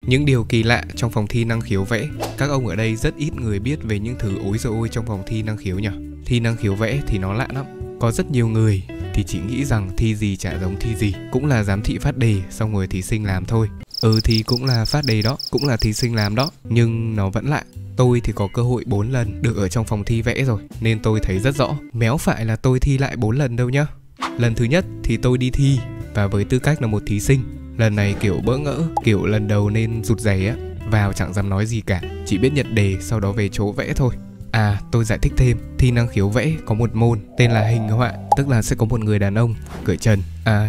Những điều kỳ lạ trong phòng thi năng khiếu vẽ. Các ông ở đây rất ít người biết về những thứ ối giời ôi trong phòng thi năng khiếu nhỉ. Thi năng khiếu vẽ thì nó lạ lắm. Có rất nhiều người thì chỉ nghĩ rằng thi gì chả giống thi gì, cũng là giám thị phát đề xong rồi thí sinh làm thôi. Thì cũng là phát đề đó, cũng là thí sinh làm đó, nhưng nó vẫn lạ. Tôi thì có cơ hội 4 lần được ở trong phòng thi vẽ rồi, nên tôi thấy rất rõ. Méo phải là tôi thi lại 4 lần đâu nhá. Lần thứ nhất thì tôi đi thi và với tư cách là một thí sinh. Lần này kiểu bỡ ngỡ, kiểu lần đầu nên rụt rè á. Vào chẳng dám nói gì cả, chỉ biết nhận đề sau đó về chỗ vẽ thôi. Tôi giải thích thêm, thi năng khiếu vẽ có một môn tên là hình họa, tức là sẽ có một người đàn ông cởi trần,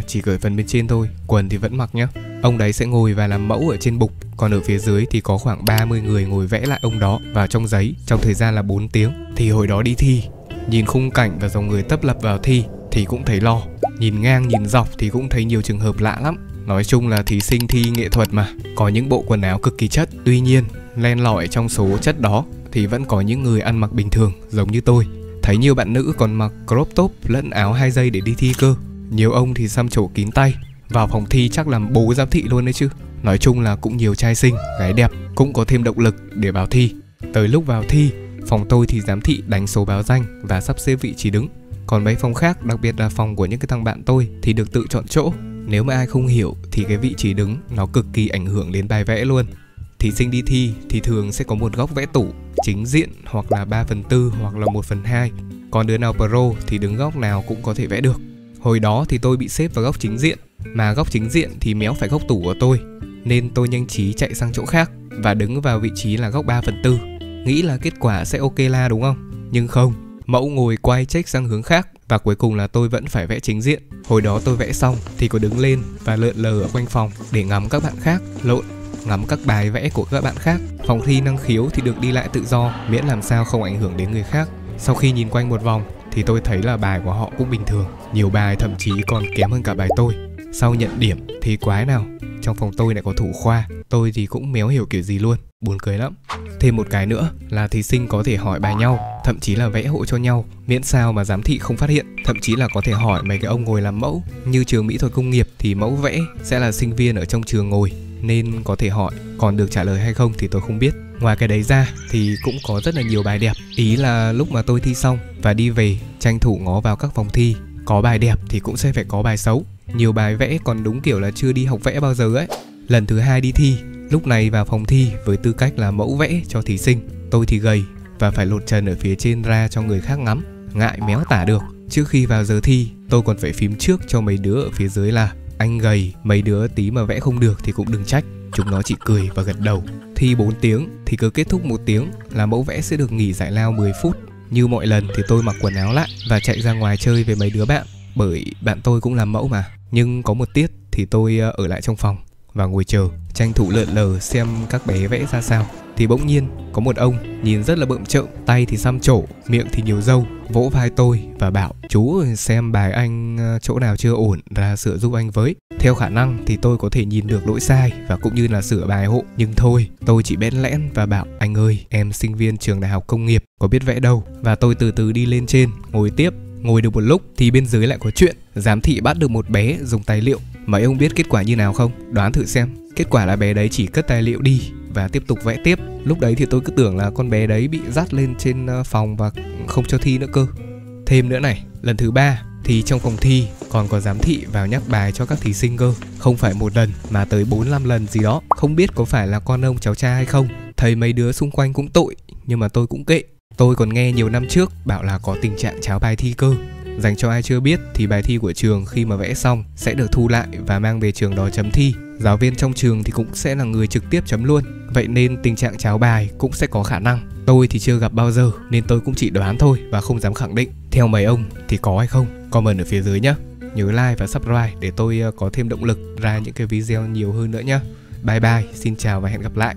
chỉ cởi phần bên trên thôi, quần thì vẫn mặc nhá. Ông đấy sẽ ngồi và làm mẫu ở trên bục, còn ở phía dưới thì có khoảng 30 người ngồi vẽ lại ông đó vào trong giấy trong thời gian là 4 tiếng. Thì hồi đó đi thi, nhìn khung cảnh và dòng người tấp lập vào thi thì cũng thấy lo, nhìn ngang nhìn dọc thì cũng thấy nhiều trường hợp lạ lắm. Nói chung là thí sinh thi nghệ thuật mà, có những bộ quần áo cực kỳ chất. Tuy nhiên, len lỏi trong số chất đó thì vẫn có những người ăn mặc bình thường giống như tôi. Thấy nhiều bạn nữ còn mặc crop top lẫn áo 2 giây để đi thi cơ. Nhiều ông thì xăm trổ kín tay. Vào phòng thi chắc làm bố giám thị luôn đấy chứ. Nói chung là cũng nhiều trai xinh, gái đẹp, cũng có thêm động lực để vào thi. Tới lúc vào thi, phòng tôi thì giám thị đánh số báo danh và sắp xếp vị trí đứng. Còn mấy phòng khác, đặc biệt là phòng của những cái thằng bạn tôi thì được tự chọn chỗ. Nếu mà ai không hiểu thì cái vị trí đứng nó cực kỳ ảnh hưởng đến bài vẽ luôn. Thí sinh đi thi thì thường sẽ có một góc vẽ tủ chính diện, hoặc là 3/4 hoặc là 1/2. Còn đứa nào pro thì đứng góc nào cũng có thể vẽ được. Hồi đó thì tôi bị xếp vào góc chính diện, mà góc chính diện thì méo phải góc tủ của tôi, nên tôi nhanh trí chạy sang chỗ khác và đứng vào vị trí là góc 3/4. Nghĩ là kết quả sẽ ok la đúng không? Nhưng không, mẫu ngồi quay check sang hướng khác và cuối cùng là tôi vẫn phải vẽ chính diện. Hồi đó tôi vẽ xong thì có đứng lên và lượn lờ ở quanh phòng để ngắm các bạn khác, ngắm các bài vẽ của các bạn khác. Phòng thi năng khiếu thì được đi lại tự do, miễn làm sao không ảnh hưởng đến người khác. Sau khi nhìn quanh một vòng thì tôi thấy là bài của họ cũng bình thường, nhiều bài thậm chí còn kém hơn cả bài tôi. Sau nhận điểm thì quái nào trong phòng tôi lại có thủ khoa, tôi thì cũng méo hiểu kiểu gì luôn, buồn cười lắm. Thêm một cái nữa là thí sinh có thể hỏi bài nhau, thậm chí là vẽ hộ cho nhau, miễn sao mà giám thị không phát hiện. Thậm chí là có thể hỏi mấy cái ông ngồi làm mẫu. Như trường mỹ thuật công nghiệp thì mẫu vẽ sẽ là sinh viên ở trong trường ngồi, nên có thể hỏi, còn được trả lời hay không thì tôi không biết. Ngoài cái đấy ra thì cũng có rất là nhiều bài đẹp. Ý là lúc mà tôi thi xong và đi về, tranh thủ ngó vào các phòng thi, có bài đẹp thì cũng sẽ phải có bài xấu. Nhiều bài vẽ còn đúng kiểu là chưa đi học vẽ bao giờ ấy. Lần thứ 2 đi thi, lúc này vào phòng thi với tư cách là mẫu vẽ cho thí sinh. Tôi thì gầy và phải lột trần ở phía trên ra cho người khác ngắm, ngại méo tả được. Trước khi vào giờ thi, tôi còn phải phím trước cho mấy đứa ở phía dưới là anh gầy, mấy đứa tí mà vẽ không được thì cũng đừng trách. Chúng nó chỉ cười và gật đầu. Thi 4 tiếng thì cứ kết thúc 1 tiếng là mẫu vẽ sẽ được nghỉ giải lao 10 phút. Như mọi lần thì tôi mặc quần áo lại và chạy ra ngoài chơi với mấy đứa bạn, bởi bạn tôi cũng làm mẫu mà. Nhưng có một tiết thì tôi ở lại trong phòng và ngồi chờ, tranh thủ lượn lờ xem các bé vẽ ra sao. Thì bỗng nhiên có một ông nhìn rất là bợm trợn, tay thì xăm trổ, miệng thì nhiều râu, vỗ vai tôi và bảo: chú ơi, xem bài anh chỗ nào chưa ổn ra sửa giúp anh với. Theo khả năng thì tôi có thể nhìn được lỗi sai và cũng như là sửa bài hộ, nhưng thôi, tôi chỉ bẽn lẽn và bảo: anh ơi, em sinh viên trường đại học công nghiệp, có biết vẽ đâu. Và tôi từ từ đi lên trên, ngồi tiếp. Ngồi được một lúc thì bên dưới lại có chuyện. Giám thị bắt được một bé dùng tài liệu. Mấy ông biết kết quả như nào không? Đoán thử xem. Kết quả là bé đấy chỉ cất tài liệu đi và tiếp tục vẽ tiếp. Lúc đấy thì tôi cứ tưởng là con bé đấy bị dắt lên trên phòng và không cho thi nữa cơ. Thêm nữa này, lần thứ 3 thì trong phòng thi còn có giám thị vào nhắc bài cho các thí sinh cơ. Không phải 1 lần mà tới 4-5 lần gì đó. Không biết có phải là con ông cháu cha hay không. Thấy mấy đứa xung quanh cũng tội, nhưng mà tôi cũng kệ. Tôi còn nghe nhiều năm trước bảo là có tình trạng tráo bài thi cơ. Dành cho ai chưa biết thì bài thi của trường khi mà vẽ xong sẽ được thu lại và mang về trường đó chấm thi. Giáo viên trong trường thì cũng sẽ là người trực tiếp chấm luôn. Vậy nên tình trạng tráo bài cũng sẽ có khả năng. Tôi thì chưa gặp bao giờ nên tôi cũng chỉ đoán thôi và không dám khẳng định. Theo mấy ông thì có hay không? Comment ở phía dưới nhé. Nhớ like và subscribe để tôi có thêm động lực ra những cái video nhiều hơn nữa nhé. Bye bye, xin chào và hẹn gặp lại.